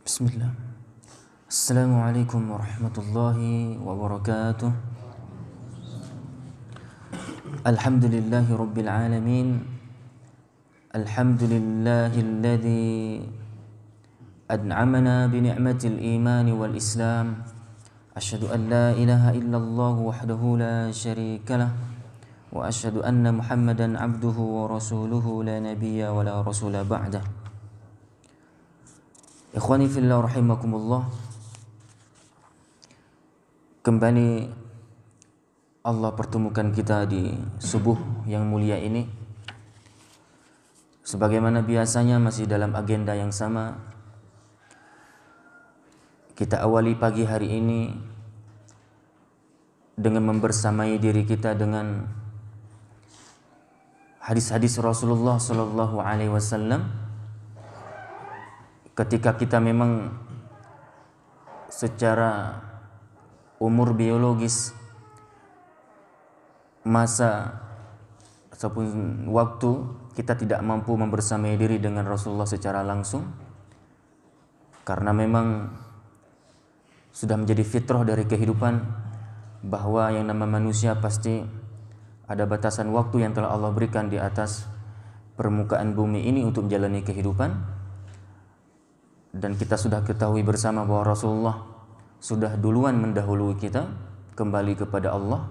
Bismillah. Assalamualaikum warahmatullahi wabarakatuh. Alhamdulillahi rabbil alamin. Alhamdulillahilladzi an'amana bi ni'matil iman wal islam. Asyhadu an la ilaha illallah wahdahu la syarika lah wa asyhadu anna Muhammadan abduhu wa rasuluhu la nabiyya wa la rasula ba'dah. Ikhwani fillah rahimakumullah. Kembali Allah pertemukan kita di subuh yang mulia ini. Sebagaimana biasanya masih dalam agenda yang sama. Kita awali pagi hari ini dengan membersamai diri kita dengan hadis-hadis Rasulullah sallallahu alaihi wasallam. Ketika kita memang secara umur biologis, masa ataupun waktu kita tidak mampu membersamai diri dengan Rasulullah secara langsung, karena memang sudah menjadi fitrah dari kehidupan bahwa yang nama manusia pasti ada batasan waktu yang telah Allah berikan di atas permukaan bumi ini untuk menjalani kehidupan. Dan kita sudah ketahui bersama bahwa Rasulullah sudah duluan mendahului kita kembali kepada Allah.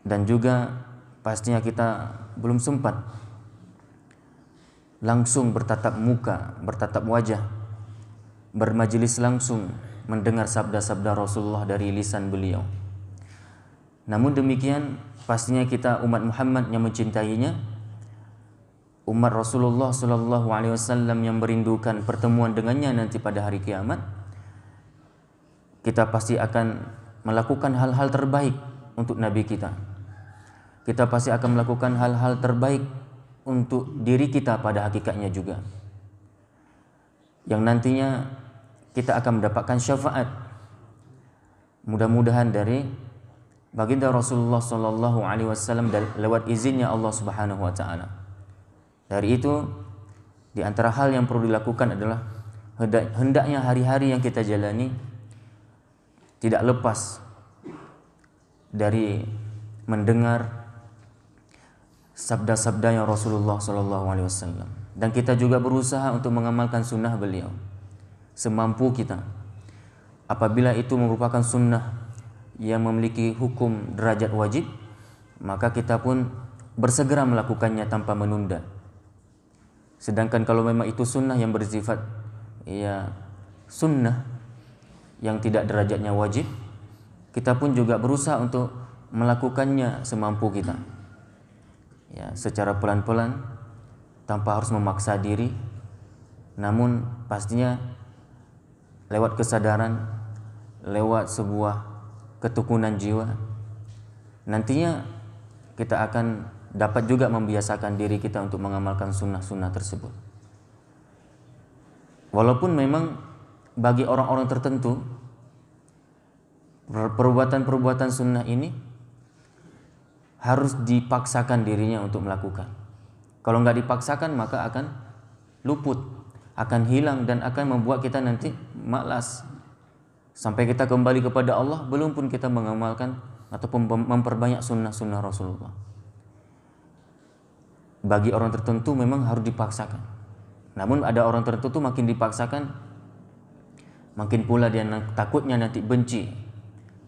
Dan juga pastinya kita belum sempat langsung bertatap muka, bertatap wajah, bermajelis langsung mendengar sabda-sabda Rasulullah dari lisan beliau. Namun demikian, pastinya kita umat Muhammad yang mencintainya, umat Rasulullah sallallahu alaihi wasallam yang merindukan pertemuan dengannya nanti pada hari kiamat, kita pasti akan melakukan hal-hal terbaik untuk Nabi kita. Kita pasti akan melakukan hal-hal terbaik untuk diri kita pada hakikatnya juga, yang nantinya kita akan mendapatkan syafaat mudah-mudahan dari baginda Rasulullah sallallahu alaihi wasallam lewat izinnya Allah Subhanahu wa taala. Dari itu, di antara hal yang perlu dilakukan adalah hendaknya hari-hari yang kita jalani tidak lepas dari mendengar sabda-sabdanya Rasulullah SAW, dan kita juga berusaha untuk mengamalkan sunnah beliau semampu kita. Apabila itu merupakan sunnah yang memiliki hukum derajat wajib, maka kita pun bersegera melakukannya tanpa menunda. Sedangkan kalau memang itu sunnah yang bersifat sunnah yang tidak derajatnya wajib, kita pun juga berusaha untuk melakukannya semampu kita, secara pelan-pelan, tanpa harus memaksa diri. Namun pastinya lewat kesadaran, lewat sebuah ketekunan jiwa, nantinya kita akan dapat juga membiasakan diri kita untuk mengamalkan sunnah-sunnah tersebut. Walaupun memang bagi orang-orang tertentu perbuatan-perbuatan sunnah ini harus dipaksakan dirinya untuk melakukan. Kalau nggak dipaksakan maka akan luput, akan hilang, dan akan membuat kita nanti malas. Sampai kita kembali kepada Allah belum pun kita mengamalkan ataupun memperbanyak sunnah-sunnah Rasulullah. Bagi orang tertentu memang harus dipaksakan. Namun ada orang tertentu makin dipaksakan, makin pula dia takutnya nanti benci.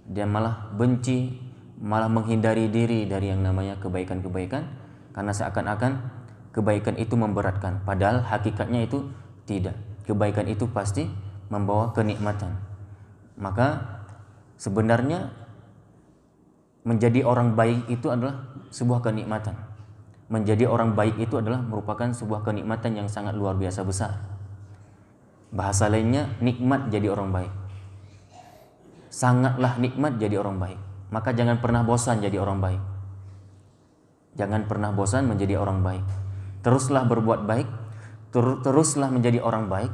Dia malah benci, malah menghindari diri dari yang namanya kebaikan-kebaikan, karena seakan-akan kebaikan itu memberatkan. Padahal hakikatnya itu tidak. Kebaikan itu pasti membawa kenikmatan. Maka sebenarnya menjadi orang baik itu adalah sebuah kenikmatan. Menjadi orang baik itu adalah merupakan sebuah kenikmatan yang sangat luar biasa besar. Bahasa lainnya, nikmat jadi orang baik. Sangatlah nikmat jadi orang baik. Maka jangan pernah bosan jadi orang baik. Jangan pernah bosan menjadi orang baik. Teruslah berbuat baik, teruslah menjadi orang baik,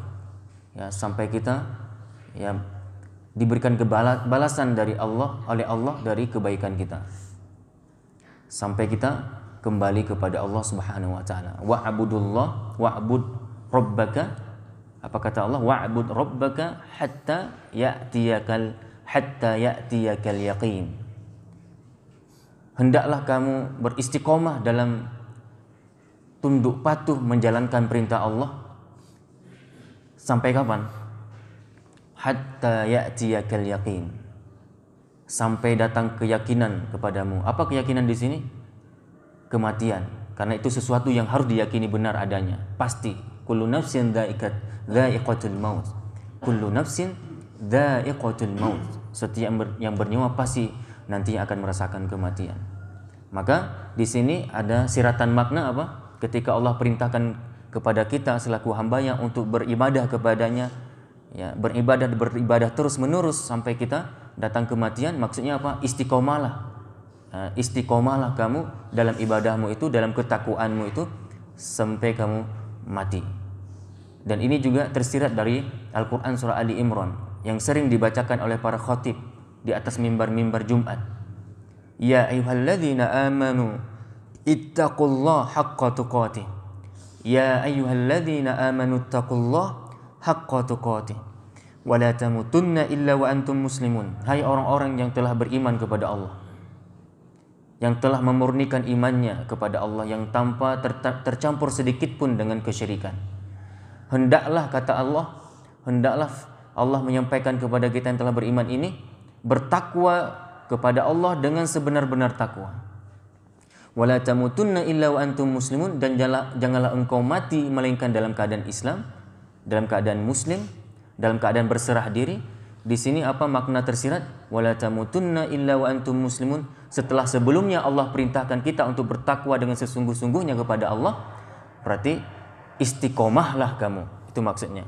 sampai kita diberikan balasan dari Allah, oleh Allah dari kebaikan kita. Sampai kita kembali kepada Allah Subhanahu wa taala. Wa'bud rabbaka Apa kata Allah? Wa'bud rabbaka hatta ya'tiyakal yaqin. Hendaklah kamu beristiqomah dalam tunduk patuh menjalankan perintah Allah. Sampai kapan? Hatta ya'tiyakal yaqin. Sampai datang keyakinan kepadamu. Apa keyakinan di sini? Kematian. Karena itu sesuatu yang harus diyakini benar adanya. Pasti. Kullu nafsin dha'iqatul maut. Kullu nafsin dha'iqatul maut. Setiap yang bernyawa pasti nanti akan merasakan kematian. Maka di sini ada siratan makna apa? Ketika Allah perintahkan kepada kita selaku hambanya untuk beribadah kepadanya, ya, beribadah terus menerus sampai kita datang kematian. Maksudnya apa? Istiqomahlah kamu dalam ibadahmu itu, dalam ketakwaanmu itu sampai kamu mati. Dan ini juga tersirat dari Al-Quran surah Ali Imran yang sering dibacakan oleh para khatib di atas mimbar-mimbar Jumat. Ya ayyuhalladzina amanu ittaqullaha haqqa tuqatih. Ya ayyuhalladzina amanu ittaqullaha haqqa tuqatih wa la tamutunna illa wa antum muslimun. Hai orang-orang yang telah beriman kepada Allah, yang telah memurnikan imannya kepada Allah, yang tanpa tercampur sedikit pun dengan kesyirikan. Hendaklah, kata Allah, hendaklah Allah menyampaikan kepada kita yang telah beriman ini, bertakwa kepada Allah dengan sebenar-benar takwa. Wala tamutunna illa wa antum muslimun. Dan janganlah engkau mati melainkan dalam keadaan Islam, dalam keadaan muslim, dalam keadaan berserah diri. Di sini apa makna tersirat? Wala tamutunna illa wa antum muslimun. Setelah sebelumnya Allah perintahkan kita untuk bertakwa dengan sesungguh-sungguhnya kepada Allah, berarti istiqomahlah kamu. Itu maksudnya.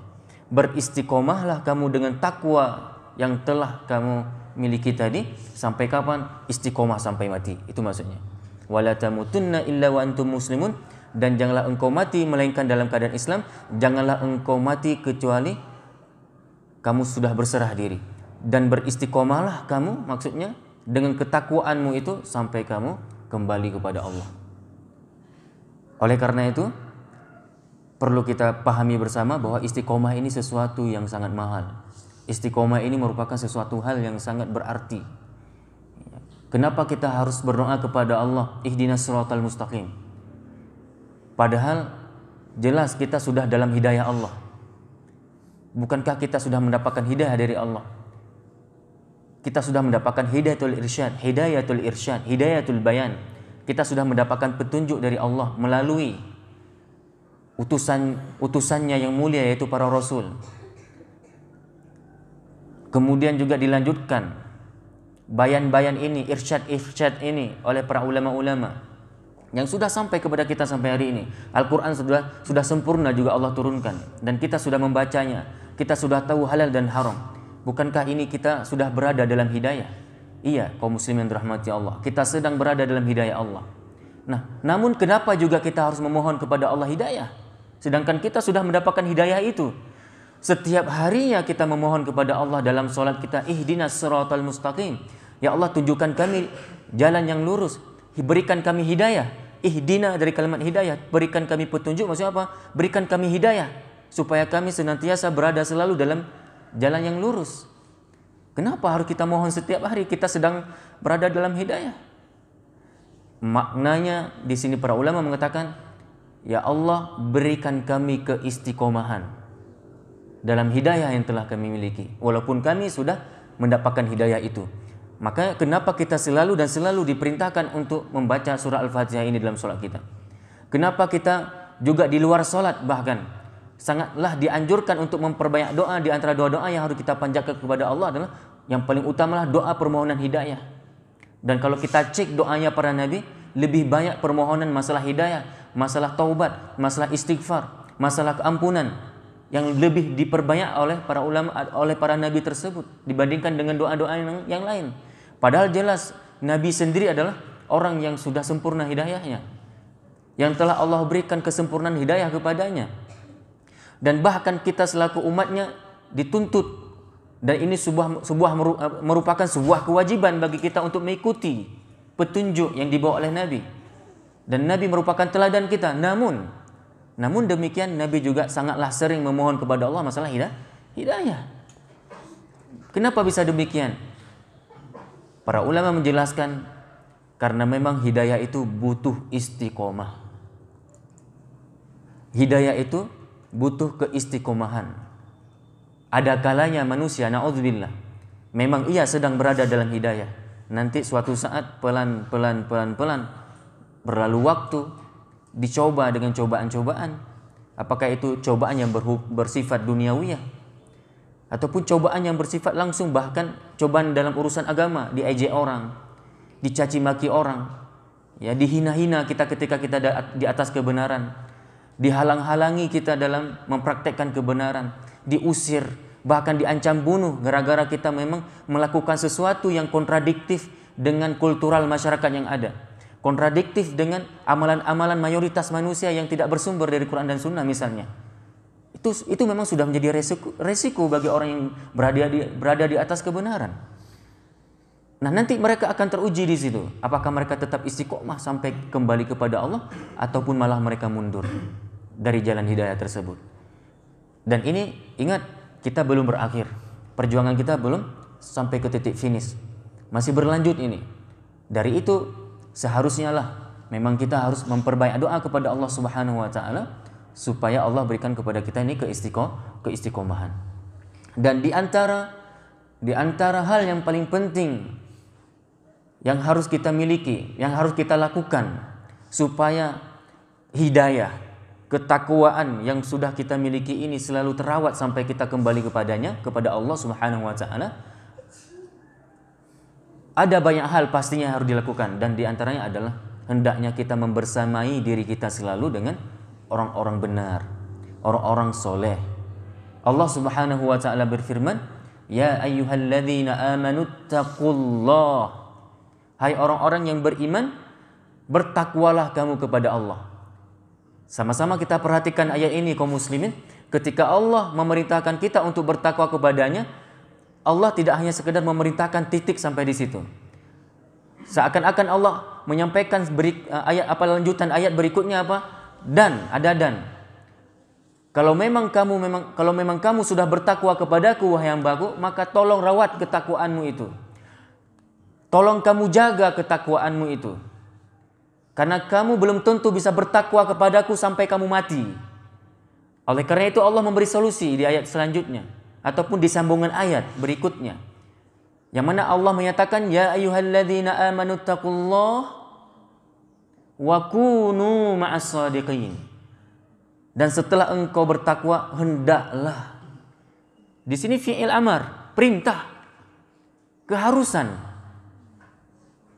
Beristiqomahlah kamu dengan takwa yang telah kamu miliki tadi. Sampai kapan? Istiqomah sampai mati. Itu maksudnya. Wala tamutunna illa wa antum muslimun. Dan janganlah engkau mati melainkan dalam keadaan Islam. Janganlah engkau mati kecuali kamu sudah berserah diri. Dan beristiqomahlah kamu, maksudnya dengan ketakwaanmu itu sampai kamu kembali kepada Allah. Oleh karena itu, perlu kita pahami bersama bahwa istiqomah ini sesuatu yang sangat mahal. Istiqomah ini merupakan sesuatu hal yang sangat berarti. Kenapa kita harus berdoa kepada Allah, ihdinas siratal mustaqim? Padahal jelas kita sudah dalam hidayah Allah. Bukankah kita sudah mendapatkan hidayah dari Allah? Kita sudah mendapatkan hidayatul irsyad, hidayatul bayan. Kita sudah mendapatkan petunjuk dari Allah melalui utusannya yang mulia, yaitu para rasul. Kemudian juga dilanjutkan bayan-bayan ini, irsyad ini oleh para ulama-ulama yang sudah sampai kepada kita sampai hari ini. Al-Quran sudah sempurna juga Allah turunkan, dan kita sudah membacanya. Kita sudah tahu halal dan haram. Bukankah ini kita sudah berada dalam hidayah? Iya, kaum muslimin dirahmati Allah, kita sedang berada dalam hidayah Allah. Nah, namun kenapa juga kita harus memohon kepada Allah hidayah? Sedangkan kita sudah mendapatkan hidayah itu. Setiap harinya kita memohon kepada Allah dalam solat kita, ihdinas siratal mustaqim. Ya Allah, tunjukkan kami jalan yang lurus. Berikan kami hidayah. Ihdina dari kalimat hidayah. Berikan kami petunjuk. Maksudnya apa? Berikan kami hidayah. Supaya kami senantiasa berada selalu dalam jalan yang lurus. Kenapa harus kita mohon setiap hari? Kita sedang berada dalam hidayah. Maknanya di sini para ulama mengatakan, ya Allah, berikan kami keistiqomahan dalam hidayah yang telah kami miliki, walaupun kami sudah mendapatkan hidayah itu. Maka kenapa kita selalu diperintahkan untuk membaca surah Al-Fatihah ini dalam solat kita? Kenapa kita juga di luar solat bahkan sangatlah dianjurkan untuk memperbanyak doa? Di antara doa-doa yang harus kita panjatkan kepada Allah adalah yang paling utamalah doa permohonan hidayah. Dan kalau kita cek doanya para nabi, lebih banyak permohonan masalah hidayah, masalah taubat, masalah istighfar, masalah keampunan yang lebih diperbanyak oleh para ulama, oleh para nabi tersebut dibandingkan dengan doa-doa yang lain. Padahal jelas nabi sendiri adalah orang yang sudah sempurna hidayahnya, yang telah Allah berikan kesempurnaan hidayah kepadanya. Dan bahkan kita selaku umatnya dituntut, dan ini merupakan sebuah kewajiban bagi kita untuk mengikuti petunjuk yang dibawa oleh Nabi. Dan Nabi merupakan teladan kita. Namun Namun demikian Nabi juga sangatlah sering memohon kepada Allah masalah hidayah. Kenapa bisa demikian? Para ulama menjelaskan karena memang hidayah itu butuh istiqomah. Hidayah itu butuh keistiqomahan. Ada kalanya manusia, na'udzubillah, memang ia sedang berada dalam hidayah. Nanti suatu saat pelan berlalu waktu, dicoba dengan cobaan-cobaan. Apakah itu cobaan yang bersifat duniawiyah, ataupun cobaan yang bersifat langsung, bahkan cobaan dalam urusan agama, diejek orang, dicaci maki orang, ya, dihina-hina kita ketika kita di atas kebenaran, dihalang-halangi kita dalam mempraktekkan kebenaran, diusir, bahkan diancam bunuh gara-gara kita memang melakukan sesuatu yang kontradiktif dengan kultural masyarakat yang ada, kontradiktif dengan amalan-amalan mayoritas manusia yang tidak bersumber dari Quran dan Sunnah misalnya. Itu memang sudah menjadi resiko bagi orang yang berada di atas kebenaran. Nah, nanti mereka akan teruji di situ. Apakah mereka tetap istiqomah sampai kembali kepada Allah, ataupun malah mereka mundur dari jalan hidayah tersebut. Dan ini ingat, kita belum berakhir. Perjuangan kita belum sampai ke titik finish. Masih berlanjut ini. Dari itu seharusnya lah memang kita harus memperbanyak doa kepada Allah Subhanahu wa taala supaya Allah berikan kepada kita ini keistiqomahan. Dan di antara hal yang paling penting yang harus kita miliki, yang harus kita lakukan supaya hidayah, ketakwaan yang sudah kita miliki ini selalu terawat sampai kita kembali kepadanya, kepada Allah Subhanahu wa taala, ada banyak hal pastinya harus dilakukan, dan di antaranya adalah hendaknya kita membersamai diri kita selalu dengan orang-orang benar, orang-orang soleh. Allah Subhanahu wa taala berfirman, "Ya ayyuhalladzina amanu taqullah." Hai orang-orang yang beriman, bertakwalah kamu kepada Allah. Sama-sama kita perhatikan ayat ini kaum muslimin. Ketika Allah memerintahkan kita untuk bertakwa kepadanya, Allah tidak hanya sekedar memerintahkan titik sampai di situ. Seakan-akan Allah menyampaikan lanjutan ayat berikutnya apa? Dan. Kalau memang kamu sudah bertakwa kepadaku wahai hambaku, maka tolong rawat ketakwaanmu itu. Tolong kamu jaga ketakwaanmu itu. Karena kamu belum tentu bisa bertakwa kepadaku sampai kamu mati. Oleh karena itu Allah memberi solusi di ayat selanjutnya, ataupun di sambungan ayat berikutnya, yang mana Allah menyatakan, Ya ayyuhalladzina amanu taqullah wa kunu ma'as shadiqin. Dan setelah engkau bertakwa, hendaklah. Di sini fi'il amar, perintah, keharusan.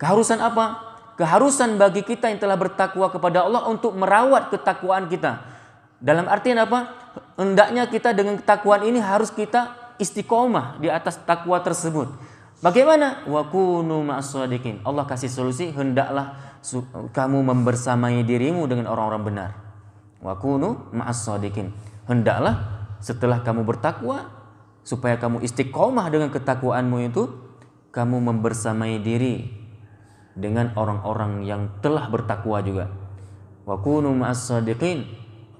Keharusan apa? Keharusan bagi kita yang telah bertakwa kepada Allah untuk merawat ketakwaan kita. Dalam artian apa? Hendaknya kita dengan ketakwaan ini harus kita istiqomah di atas takwa tersebut. Bagaimana? Wa kunu ma'as shadiqin. Allah kasih solusi, hendaklah kamu membersamai dirimu dengan orang-orang benar. Wa kunu ma'as shadiqin. Hendaklah setelah kamu bertakwa, supaya kamu istiqomah dengan ketakwaanmu itu, kamu membersamai diri dengan orang-orang yang telah bertakwa juga. Wa kunu ma'as shadiqin,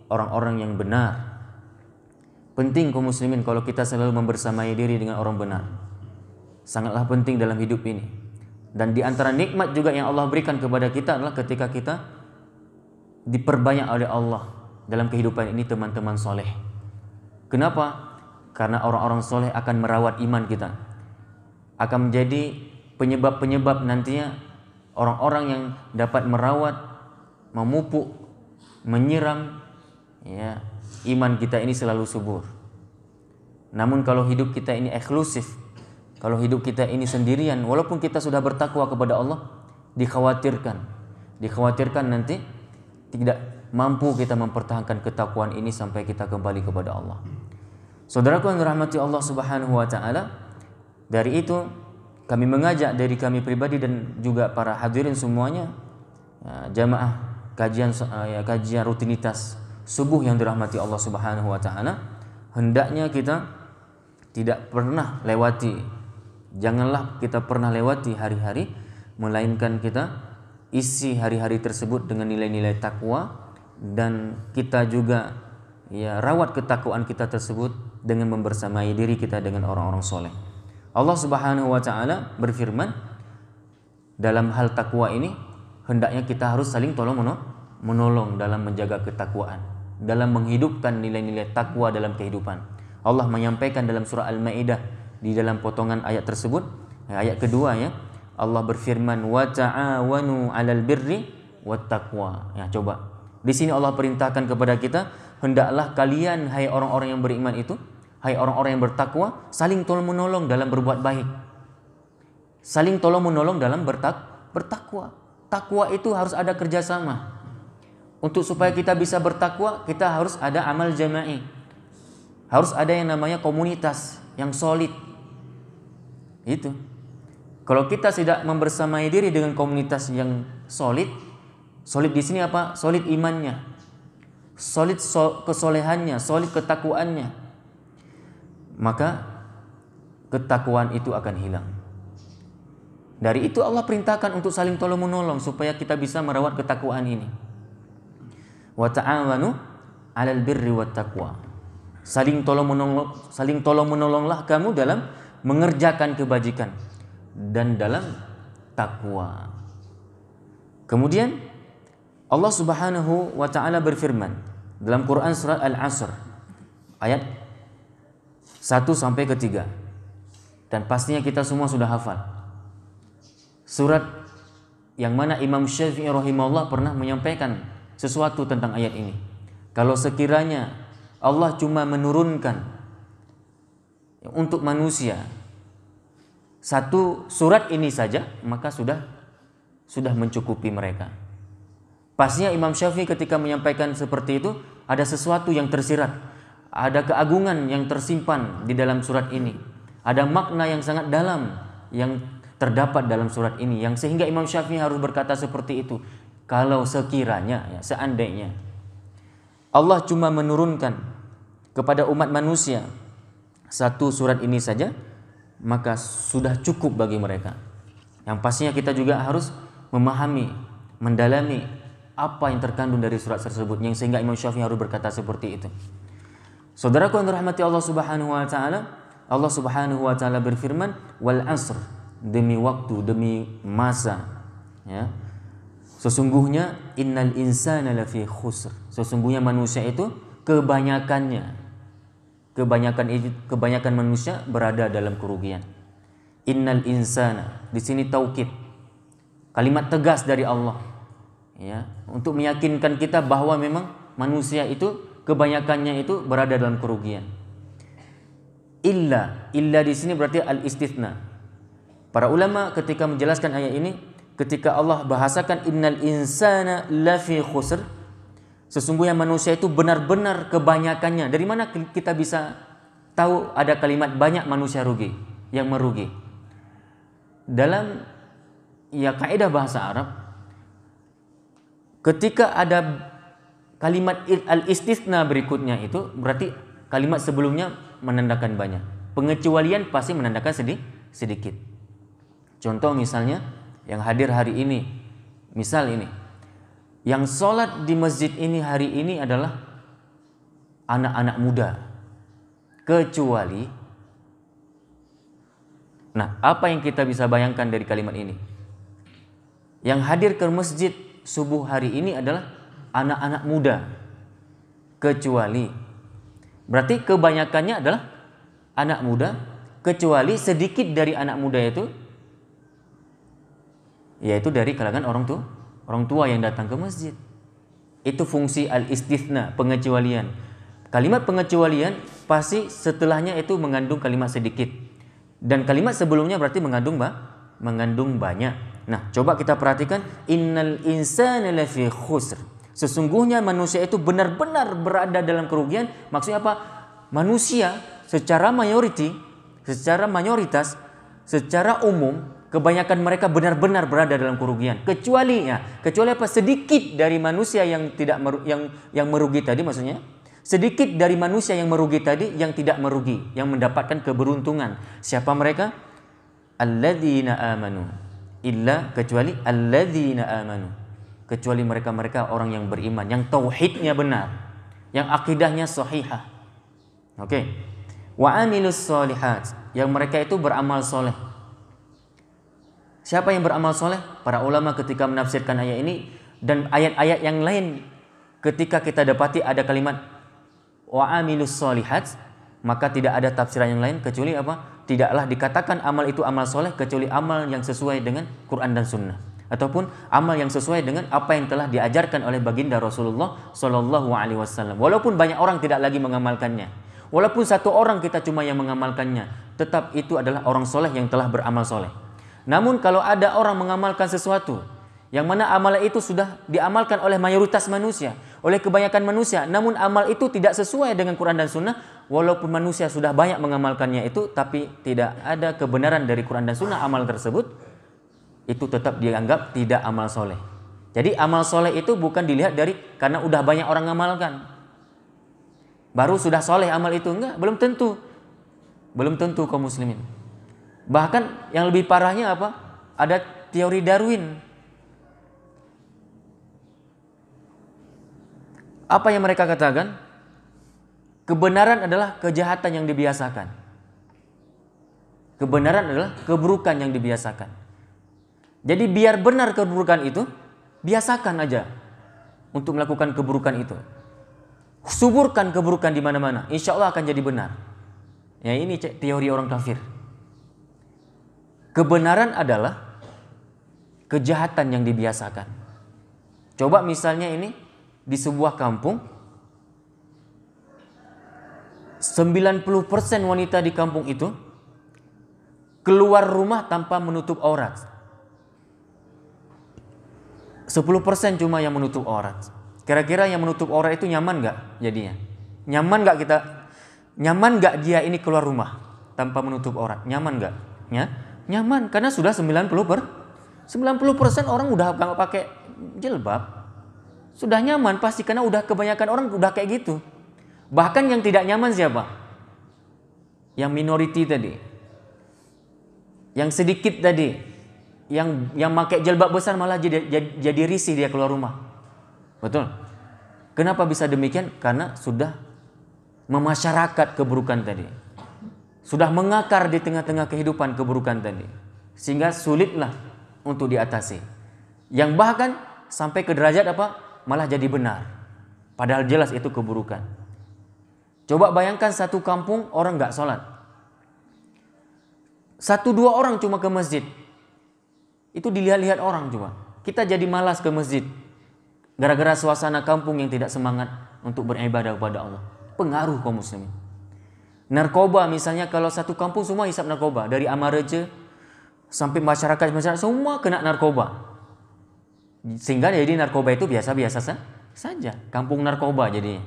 orang-orang yang benar. Penting kaum muslimin kalau kita selalu membersamai diri dengan orang benar. Sangatlah penting dalam hidup ini. Dan di antara nikmat juga yang Allah berikan kepada kita adalah ketika kita diperbanyak oleh Allah dalam kehidupan ini teman-teman soleh. Kenapa? Karena orang-orang soleh akan merawat iman kita, akan menjadi penyebab-penyebab nantinya orang-orang yang dapat merawat, memupuk, menyiram, ya, iman kita ini selalu subur. Namun kalau hidup kita ini eksklusif, kalau hidup kita ini sendirian, walaupun kita sudah bertakwa kepada Allah, dikhawatirkan nanti tidak mampu kita mempertahankan ketakwaan ini sampai kita kembali kepada Allah. Saudaraku yang dirahmati Allah Subhanahu wa taala, dari itu kami mengajak dari kami pribadi dan juga para hadirin semuanya, jamaah kajian rutinitas subuh yang dirahmati Allah Subhanahu wa taala, hendaknya kita tidak pernah lewati, janganlah kita pernah lewati hari-hari, melainkan kita isi hari-hari tersebut dengan nilai-nilai takwa, dan kita juga ya rawat ketakwaan kita tersebut dengan membersamai diri kita dengan orang-orang soleh. Allah Subhanahu wa taala berfirman dalam hal takwa ini, hendaknya kita harus saling tolong menolong dalam menjaga ketakwaan, dalam menghidupkan nilai-nilai takwa dalam kehidupan. Allah menyampaikan dalam surah Al-Maidah di dalam potongan ayat tersebut, ayat kedua ya, Allah berfirman wa ta'awanu 'alal birri wat taqwa. Ya, coba. Di sini Allah perintahkan kepada kita, hendaklah kalian hai orang-orang yang beriman itu, hai orang-orang yang bertakwa, saling tolong menolong dalam berbuat baik. Saling tolong menolong dalam bertakwa. Takwa itu harus ada kerjasama. Untuk supaya kita bisa bertakwa, kita harus ada amal jama'i. Harus ada yang namanya komunitas yang solid. Itu. Kalau kita tidak membersamai diri dengan komunitas yang solid, solid di sini apa? Solid imannya, solid kesolehannya, solid ketakwaannya, maka ketakwaan itu akan hilang. Dari itu Allah perintahkan untuk saling tolong menolong supaya kita bisa merawat ketakwaan ini. Wa ta'awanu 'alal birri wat taqwa. Saling tolong menolonglah kamu dalam mengerjakan kebajikan dan dalam takwa. Kemudian Allah Subhanahu wa taala berfirman dalam Quran surat Al-Asr ayat 1 sampai ke 3. Dan pastinya kita semua sudah hafal. Surat yang mana Imam Syafi'i rahimahullah pernah menyampaikan sesuatu tentang ayat ini. Kalau sekiranya Allah cuma menurunkan untuk manusia satu surat ini saja, maka sudah mencukupi mereka. Pastinya Imam Syafi'i ketika menyampaikan seperti itu, ada sesuatu yang tersirat, ada keagungan yang tersimpan di dalam surat ini, ada makna yang sangat dalam yang terdapat dalam surat ini, yang sehingga Imam Syafi'i harus berkata seperti itu. Kalau sekiranya, ya, seandainya Allah cuma menurunkan kepada umat manusia satu surat ini saja, maka sudah cukup bagi mereka. Yang pastinya kita juga harus memahami, mendalami apa yang terkandung dari surat tersebut, yang sehingga Imam Syafi'i harus berkata seperti itu. Saudaraku yang dirahmati Allah Subhanahu wa taala, Allah Subhanahu wa taala berfirman, wal asr, demi waktu, demi masa, ya. Sesungguhnya innal insana lafi khusr. Sesungguhnya manusia itu kebanyakan manusia berada dalam kerugian. Innal insana, di sini taukid, kalimat tegas dari Allah, ya, untuk meyakinkan kita bahwa memang manusia itu kebanyakannya itu berada dalam kerugian. Illa di sini berarti al-istitsna. Para ulama ketika menjelaskan ayat ini, ketika Allah bahasakan innal insana lafi khusr, sesungguhnya manusia itu benar-benar kebanyakannya. Dari mana kita bisa tahu ada kalimat banyak manusia yang merugi? Dalam kaidah bahasa Arab, ketika ada kalimat al-istitsna berikutnya itu berarti kalimat sebelumnya menandakan banyak. Pengecualian pasti menandakan sedikit. Contoh misalnya yang hadir hari ini, misal ini, yang sholat di masjid ini hari ini adalah anak-anak muda, kecuali, nah apa yang kita bisa bayangkan dari kalimat ini? Yang hadir ke masjid subuh hari ini adalah anak-anak muda, kecuali, berarti kebanyakannya adalah anak muda, kecuali sedikit dari anak muda itu, yaitu dari kalangan orang tua yang datang ke masjid. Itu fungsi al-istitsna, pengecualian. Kalimat pengecualian pasti setelahnya itu mengandung kalimat sedikit, dan kalimat sebelumnya berarti mengandung banyak. Nah, coba kita perhatikan, innal insana lafi khusr. Sesungguhnya manusia itu benar-benar berada dalam kerugian. Maksudnya apa? Manusia secara mayoritas, secara umum, kebanyakan mereka benar-benar berada dalam kerugian. Kecuali apa? Sedikit dari manusia yang merugi tadi, maksudnya sedikit dari manusia yang merugi tadi yang tidak merugi, yang mendapatkan keberuntungan. Siapa mereka? Alladzina amanu. Kecuali alladzina amanu. kecuali mereka-mereka orang yang beriman, yang tauhidnya benar, yang akidahnya sahihah. Oke. Wa amilus solihat, yang mereka itu beramal soleh. Siapa yang beramal soleh? Para ulama ketika menafsirkan ayat ini dan ayat-ayat yang lain, ketika kita dapati ada kalimat wa amilus solihat, maka tidak ada tafsiran yang lain kecuali apa? Tidaklah dikatakan amal itu amal soleh kecuali amal yang sesuai dengan Quran dan Sunnah, ataupun amal yang sesuai dengan apa yang telah diajarkan oleh baginda Rasulullah Shallallahu Alaihi Wasallam. Walaupun banyak orang tidak lagi mengamalkannya, walaupun satu orang kita cuma yang mengamalkannya, tetap itu adalah orang soleh yang telah beramal soleh. Namun kalau ada orang mengamalkan sesuatu yang mana amal itu sudah diamalkan oleh mayoritas manusia, oleh kebanyakan manusia, namun amal itu tidak sesuai dengan Quran dan Sunnah, walaupun manusia sudah banyak mengamalkannya itu, tapi tidak ada kebenaran dari Quran dan Sunnah amal tersebut, itu tetap dianggap tidak amal soleh. Jadi amal soleh itu bukan dilihat dari karena udah banyak orang mengamalkan baru sudah soleh amal itu, enggak, belum tentu kaum muslimin. Bahkan yang lebih parahnya apa? Ada teori Darwin. Apa yang mereka katakan? Kebenaran adalah kejahatan yang dibiasakan. Kebenaran adalah keburukan yang dibiasakan. Jadi biar benar keburukan itu, biasakan aja untuk melakukan keburukan itu. Suburkan keburukan di mana-mana, insya Allah akan jadi benar. Ya, ini teori orang kafir. Kebenaran adalah kejahatan yang dibiasakan. Coba misalnya ini di sebuah kampung, 90% wanita di kampung itu keluar rumah tanpa menutup aurat. 10% cuma yang menutup aurat. Kira-kira yang menutup aurat itu nyaman gak jadinya? Nyaman gak dia ini keluar rumah tanpa menutup aurat? Nyaman gak? Ya? Nyaman, karena sudah 90% orang udah gak pakai jilbab. Sudah nyaman pasti, karena udah kebanyakan orang udah kayak gitu. Bahkan yang tidak nyaman siapa? Yang minority tadi. Yang sedikit tadi. Yang pakai jilbab besar malah jadi risih dia keluar rumah. Betul. Kenapa bisa demikian? Karena sudah memasyarakat keburukan tadi. Sudah mengakar di tengah-tengah kehidupan keburukan tadi. Sehingga sulitlah untuk diatasi. Yang bahkan sampai ke derajat apa? Malah jadi benar. Padahal jelas itu keburukan. Coba bayangkan satu kampung orang gak sholat. 1-2 orang cuma ke masjid. Itu dilihat-lihat orang coba. Kita jadi malas ke masjid. Gara-gara suasana kampung yang tidak semangat untuk beribadah kepada Allah. Pengaruh kaum muslimin. Narkoba misalnya, kalau satu kampung semua hisap narkoba. Dari Amareja sampai masyarakat semua kena narkoba. Sehingga jadi narkoba itu biasa-biasa saja. Kampung narkoba jadinya.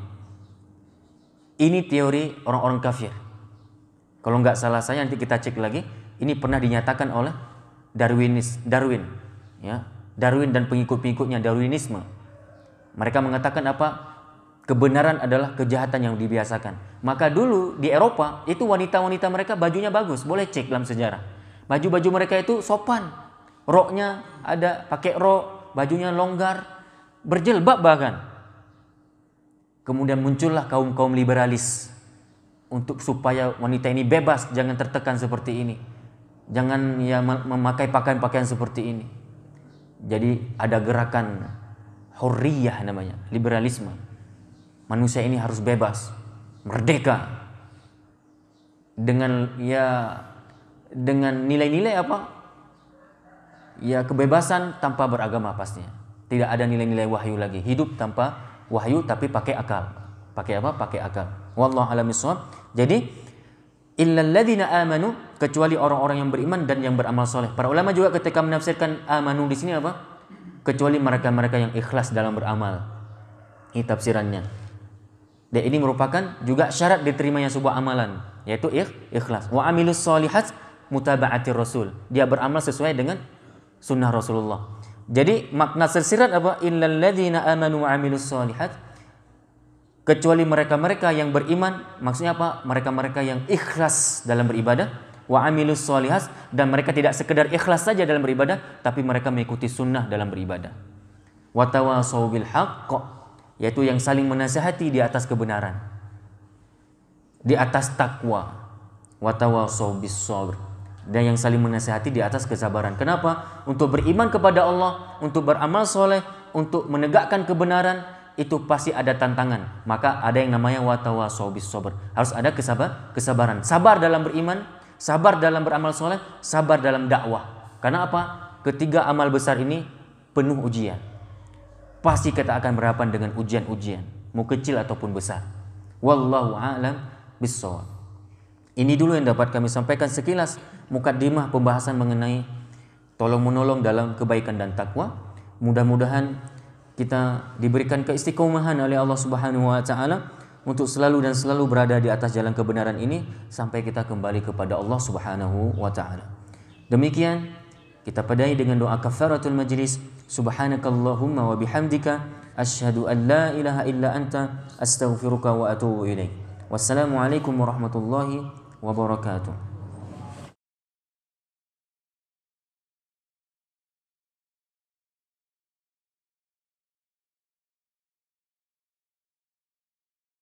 Ini teori orang-orang kafir. Kalau nggak salah saya, nanti kita cek lagi. Ini pernah dinyatakan oleh Darwin, ya, Darwin dan pengikut-pengikutnya, Darwinisme. Mereka mengatakan apa? Kebenaran adalah kejahatan yang dibiasakan. Maka dulu di Eropa itu wanita-wanita mereka bajunya bagus, boleh cek dalam sejarah. Baju-baju mereka itu sopan, roknya ada, pakai rok, bajunya longgar, berjilbab bahkan. Kemudian muncullah kaum-kaum liberalis untuk supaya wanita ini bebas, jangan tertekan seperti ini. Jangan ya memakai pakaian-pakaian seperti ini. Jadi ada gerakan hurriyah namanya, liberalisme. Manusia ini harus bebas, merdeka. Dengan nilai-nilai apa? Ya kebebasan tanpa beragama pastinya. Tidak ada nilai-nilai wahyu lagi. Hidup tanpa wahyu tapi pakai akal. Pakai apa? Pakai akal. Wallahu a'lam bishawab. Jadi illal ladzina amanu, kecuali orang-orang yang beriman dan yang beramal soleh. Para ulama juga ketika menafsirkan amanu di sini apa? Kecuali mereka-mereka yang ikhlas dalam beramal. Ini tafsirannya. Dan ini merupakan juga syarat diterimanya sebuah amalan, yaitu ikhlas. Wa amilus solihat mutaba'atir rasul. Dia beramal sesuai dengan sunnah Rasulullah. Jadi makna tersirat apa? Illal ladzina amanu wa amilus solihat. Kecuali mereka-mereka yang beriman, maksudnya apa? Mereka-mereka yang ikhlas dalam beribadah, wa amilus solihat, dan mereka tidak sekedar ikhlas saja dalam beribadah, tapi mereka mengikuti sunnah dalam beribadah. wa tawasaw bil haqq, yaitu yang saling menasihati di atas kebenaran, di atas takwa, wa tawasaw bis sabr, dan yang saling menasihati di atas kesabaran. Kenapa? Untuk beriman kepada Allah, untuk beramal soleh, untuk menegakkan kebenaran, itu pasti ada tantangan. Maka ada yang namanya wa tawasaw bis sabr. Harus ada kesabaran. Sabar dalam beriman, sabar dalam beramal soleh, sabar dalam dakwah. Karena apa? Ketiga amal besar ini penuh ujian. Pasti kita akan berhadapan dengan ujian-ujian, mau kecil ataupun besar. Wallahu a'lam bissawab. Ini dulu yang dapat kami sampaikan sekilas mukaddimah pembahasan mengenai tolong-menolong dalam kebaikan dan takwa. Mudah-mudahan kita diberikan keistiqomahan oleh Allah Subhanahu wa taala untuk selalu dan selalu berada di atas jalan kebenaran ini sampai kita kembali kepada Allah Subhanahu wa taala. Demikian kita padai dengan doa kafaratul majlis. Subhanakallahumma wa bihamdika asyhadu an la ilaha illa anta astaghfiruka wa atubu ilaik. Wassalamualaikum warahmatullahi wabarakatuh.